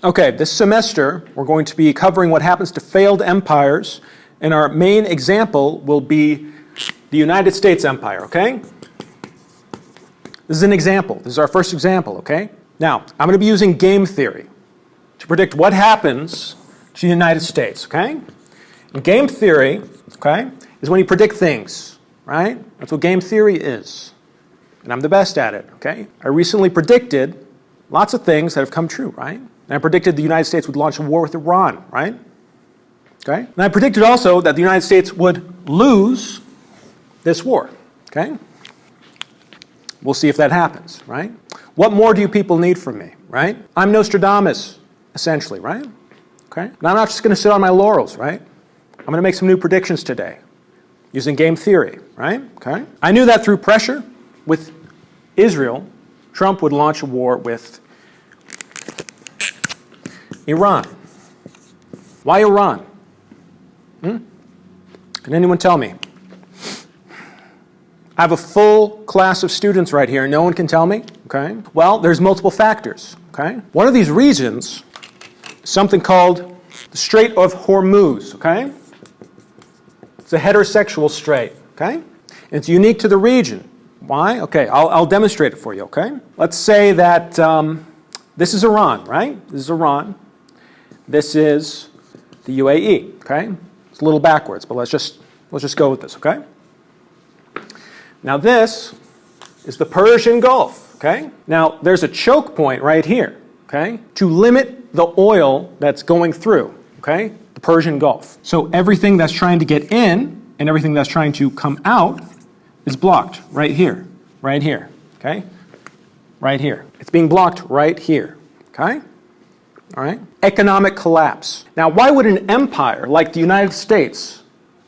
Okay, this semester we're going to be covering what happens to failed empires, and our main example will be the United States Empire, okay? This is an example. This is our first example, okay? Now, I'm going to be using game theory to predict what happens to the United States, okay? And game theory, okay, is when you predict things, right? That's what game theory is. And I'm the best at it, okay? I recently predicted lots of things that have come true, right? And I predicted the United States would launch a war with Iran, right? Okay? And I predicted also that the United States would lose this war, okay? We'll see if that happens, right? What more do you people need from me, right? I'm Nostradamus, essentially, right? Okay? And I'm not just going to sit on my laurels, right? I'm going to make some new predictions today using game theory, right? Okay? I knew that through pressure with Israel, Trump would launch a war with Iran. Why Iran? Can anyone tell me? I have a full class of students right here. No one can tell me? Okay. Well, there's multiple factors. Okay. One of these reasons is something called the Strait of Hormuz. Okay. It's a heterosexual strait. Okay. And it's unique to the region. Why? Okay. I'll demonstrate it for you. Okay. Let's say that this is Iran, right? This is Iran. This is the UAE. Okay. It's a little backwards, but let's just go with this. Okay. Now this is the Persian Gulf, okay? Now there's a choke point right here, okay? To limit the oil that's going through, okay? The Persian Gulf. So everything that's trying to get in and everything that's trying to come out is blocked right here, okay? Right here. It's being blocked right here, okay? All right? Economic collapse. Now why would an empire like the United States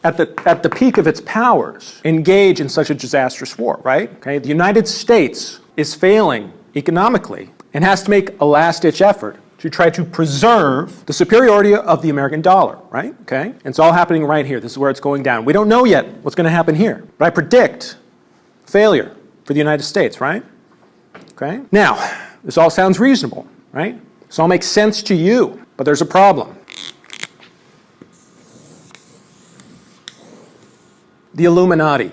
at the peak of its powers, engage in such a disastrous war, right? Okay, the United States is failing economically and has to make a last-ditch effort to try to preserve the superiority of the American dollar, right? Okay, and it's all happening right here. This is where it's going down. We don't know yet what's going to happen here, but I predict failure for the United States, right? Okay, now, this all sounds reasonable, right? This all makes sense to you, but there's a problem. The Illuminati.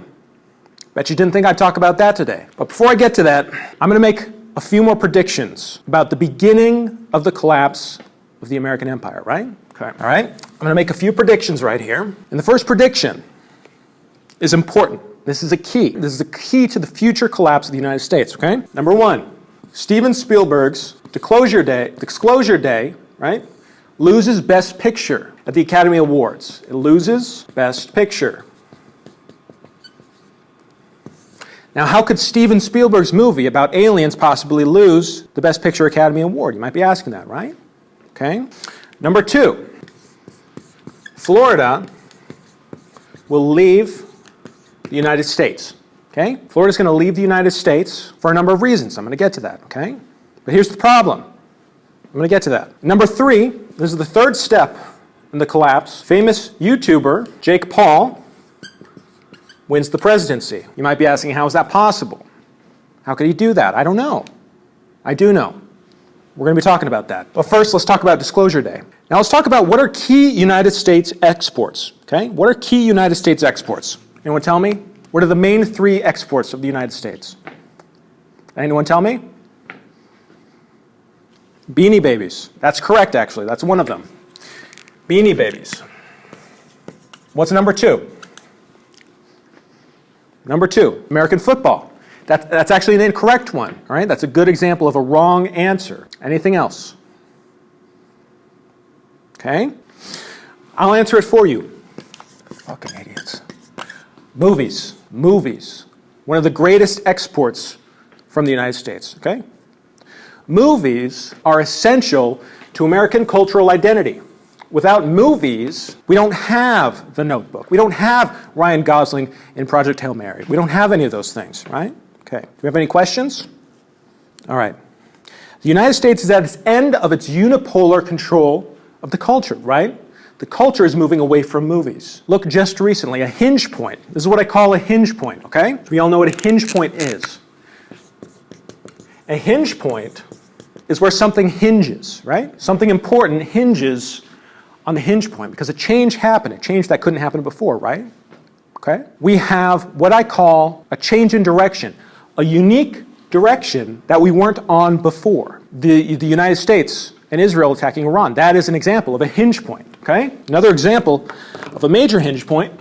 Bet you didn't think I'd talk about that today. But before I get to that, I'm going to make a few more predictions about the beginning of the collapse of the American empire, right? Okay. All right? I'm going to make a few predictions right here. And the first prediction is important. This is a key. This is a key to the future collapse of the United States, okay? Number one, Steven Spielberg's Disclosure Day, right, loses Best Picture at the Academy Awards. It loses Best Picture. Now, how could Steven Spielberg's movie about aliens possibly lose the Best Picture Academy Award? You might be asking that, right? Okay. Number two, Florida will leave the United States. Okay? Florida's going to leave the United States for a number of reasons. I'm going to get to that, okay? But here's the problem. I'm going to get to that. Number three, this is the third step in the collapse. Famous YouTuber Jake Paul wins the presidency. You might be asking, how is that possible? How could he do that? I don't know. I do know. We're going to be talking about that. But first, let's talk about Disclosure Day. Now let's talk about what are key United States exports, okay? What are key United States exports? Anyone tell me? What are the main three exports of the United States? Anyone tell me? Beanie Babies. That's correct, actually. That's one of them. Beanie Babies. What's number two? Number two, American football. That's actually an incorrect one, all right? That's a good example of a wrong answer. Anything else? Okay? I'll answer it for you. Fucking idiots. Movies. Movies. One of the greatest exports from the United States, okay? Movies are essential to American cultural identity. Without movies, we don't have The Notebook. We don't have Ryan Gosling in Project Hail Mary. We don't have any of those things, right? Okay. Do we have any questions? All right. The United States is at its end of its unipolar control of the culture, right? The culture is moving away from movies. Look just recently, a hinge point. This is what I call a hinge point, okay? We all know what a hinge point is. A hinge point is where something hinges, right? Something important hinges on the hinge point because a change happened, a change that couldn't happen before, right? Okay? We have what I call a change in direction, a unique direction that we weren't on before. The United States and Israel attacking Iran, that is an example of a hinge point, okay? Another example of a major hinge point,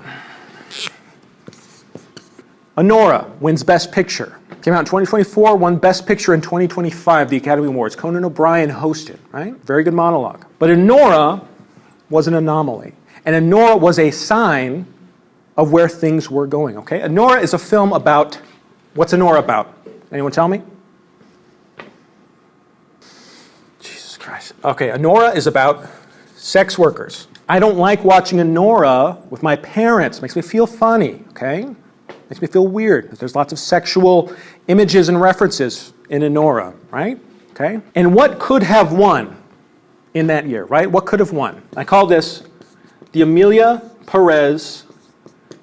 Anora wins Best Picture. Came out in 2024, won Best Picture in 2025, the Academy Awards. Conan O'Brien hosted, right? Very good monologue. But Anora was an anomaly. And Anora was a sign of where things were going, okay? Anora is a film about, what's Anora about? Anyone tell me? Jesus Christ. Okay, Anora is about sex workers. I don't like watching Anora with my parents. It makes me feel funny, okay? Makes me feel weird. There's lots of sexual images and references in Anora, right? Okay? And what could have won in that year, right? What could have won? I call this the Amelia Perez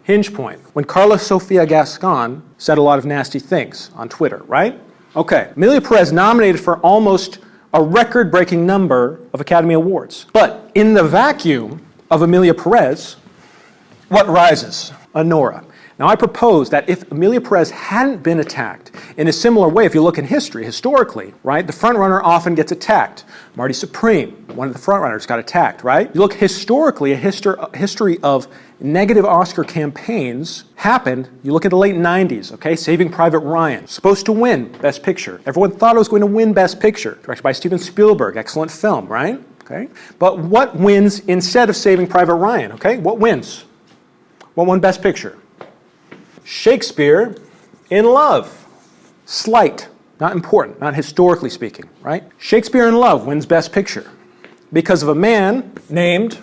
hinge point. When Carla Sofia Gascon said a lot of nasty things on Twitter, right? Okay, Amelia Perez nominated for almost a record-breaking number of Academy Awards. But in the vacuum of Amelia Perez, what rises? Anora. Now, I propose that if Amelia Perez hadn't been attacked in a similar way, if you look in history, historically, right, the frontrunner often gets attacked. Marty Supreme, one of the frontrunners, got attacked, right? You look historically, a history of negative Oscar campaigns happened. You look at the late 90s, okay? Saving Private Ryan, supposed to win Best Picture. Everyone thought it was going to win Best Picture. Directed by Steven Spielberg, excellent film, right? Okay? But what wins instead of Saving Private Ryan, okay? What wins? What won Best Picture? Shakespeare in Love. Slight, not important, not historically speaking, right? Shakespeare in Love wins Best Picture because of a man named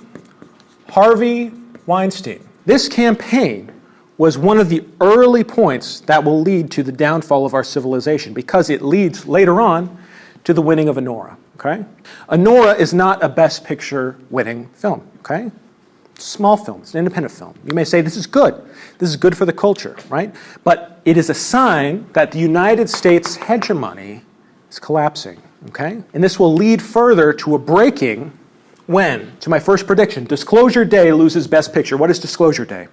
Harvey Weinstein. This campaign was one of the early points that will lead to the downfall of our civilization because it leads later on to the winning of Anora, okay? Anora is not a Best Picture winning film, okay? Small film, it's an independent film. You may say this is good. This is good for the culture, right? But it is a sign that the United States hegemony is collapsing, okay? And this will lead further to a breaking when, to my first prediction, Disclosure Day loses Best Picture. What is Disclosure Day?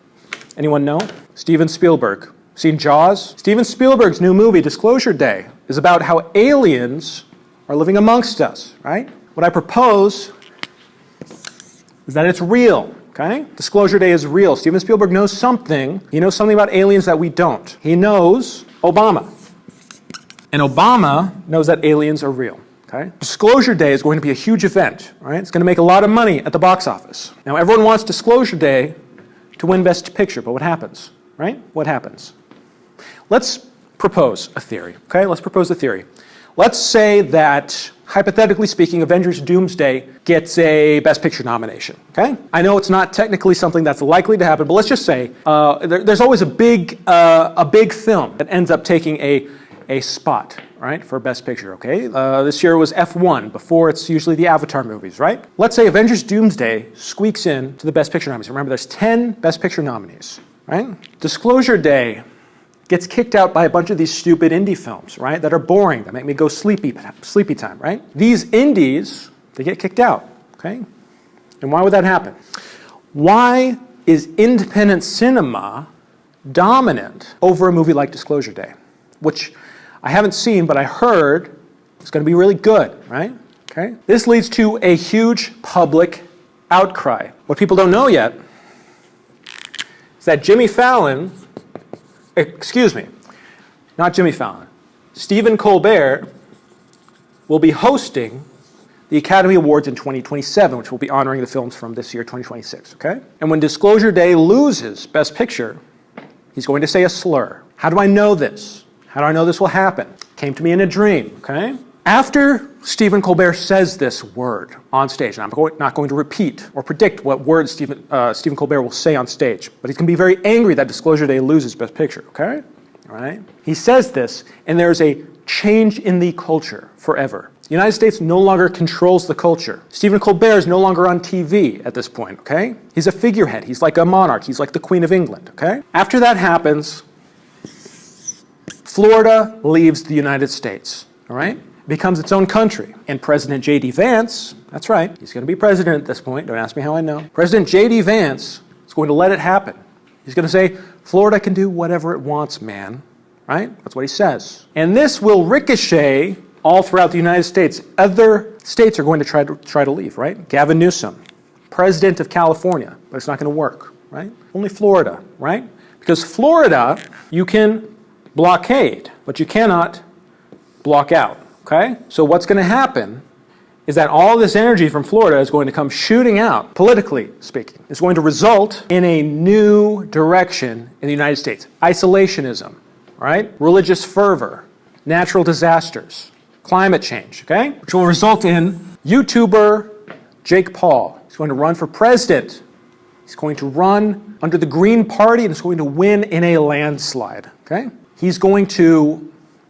Anyone know? Steven Spielberg. Seen Jaws? Steven Spielberg's new movie, Disclosure Day, is about how aliens are living amongst us, right? What I propose is that it's real. Okay? Disclosure Day is real. Steven Spielberg knows something. He knows something about aliens that we don't. He knows Obama. And Obama knows that aliens are real. Okay? Disclosure Day is going to be a huge event. Right? It's going to make a lot of money at the box office. Now, everyone wants Disclosure Day to win Best Picture, but what happens? Right? What happens? Let's propose a theory. Okay? Let's propose a theory. Let's say that, hypothetically speaking, Avengers Doomsday gets a Best Picture nomination, okay? I know it's not technically something that's likely to happen, but let's just say there's always a big film that ends up taking a spot, right, for Best Picture, okay? This year was F1, before it's usually the Avatar movies, right? Let's say Avengers Doomsday squeaks in to the Best Picture nominees. Remember, there's 10 Best Picture nominees, right? Disclosure Day gets kicked out by a bunch of these stupid indie films, right, that are boring, that make me go sleepy time, right? These indies, they get kicked out, okay? And why would that happen? Why is independent cinema dominant over a movie like Disclosure Day, which I haven't seen, but I heard it's going to be really good, right? Okay? This leads to a huge public outcry. What people don't know yet is that Stephen Colbert will be hosting the Academy Awards in 2027, which will be honoring the films from this year, 2026, okay? And when Disclosure Day loses Best Picture, he's going to say a slur. How do I know this? How do I know this will happen? Came to me in a dream, okay? After Stephen Colbert says this word on stage, and I'm not going to repeat or predict what words Stephen Colbert will say on stage, but he's going to be very angry that Disclosure Day loses Best Picture, okay? All right? He says this, and there's a change in the culture forever. The United States no longer controls the culture. Stephen Colbert is no longer on TV at this point, okay? He's a figurehead. He's like a monarch. He's like the Queen of England, okay? After that happens, Florida leaves the United States, all right? becomes its own country. And President J.D. Vance, that's right, he's going to be president at this point, don't ask me how I know. President J.D. Vance is going to let it happen. He's going to say, Florida can do whatever it wants, man, right? That's what he says. And this will ricochet all throughout the United States. Other states are going to try to leave, right? Gavin Newsom, president of California, but it's not going to work, right? Only Florida, right? Because Florida, you can blockade, but you cannot block out, okay? So what's going to happen is that all this energy from Florida is going to come shooting out, politically speaking. It's going to result in a new direction in the United States. Isolationism, right? Religious fervor, natural disasters, climate change, okay? Which will result in YouTuber Jake Paul. He's going to run for president. He's going to run under the Green Party and is going to win in a landslide, okay? He's going to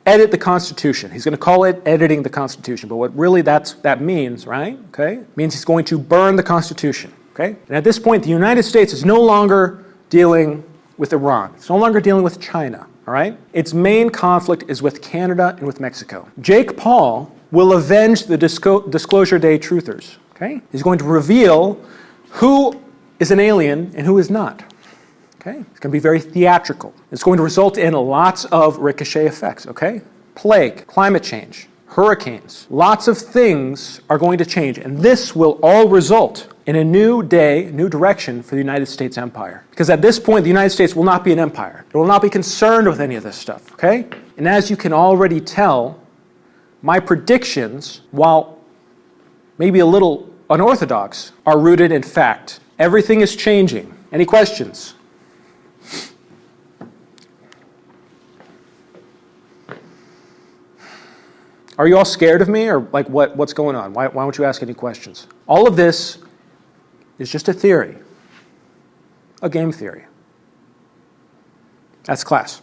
edit the Constitution. He's going to call it editing the Constitution, but what really that means, right? Okay? Means he's going to burn the Constitution, okay? And at this point, the United States is no longer dealing with Iran. It's no longer dealing with China, all right? Its main conflict is with Canada and with Mexico. Jake Paul will avenge the Disclosure Day truthers, okay? He's going to reveal who is an alien and who is not. Okay? It's going to be very theatrical. It's going to result in lots of ricochet effects, okay? Plague, climate change, hurricanes, lots of things are going to change, and this will all result in a new day, a new direction for the United States empire. Because at this point, the United States will not be an empire. It will not be concerned with any of this stuff, okay? And as you can already tell, my predictions, while maybe a little unorthodox, are rooted in fact. Everything is changing. Any questions? Are you all scared of me, or like what's going on? Why don't you ask any questions? All of this is just a theory, a game theory. That's class.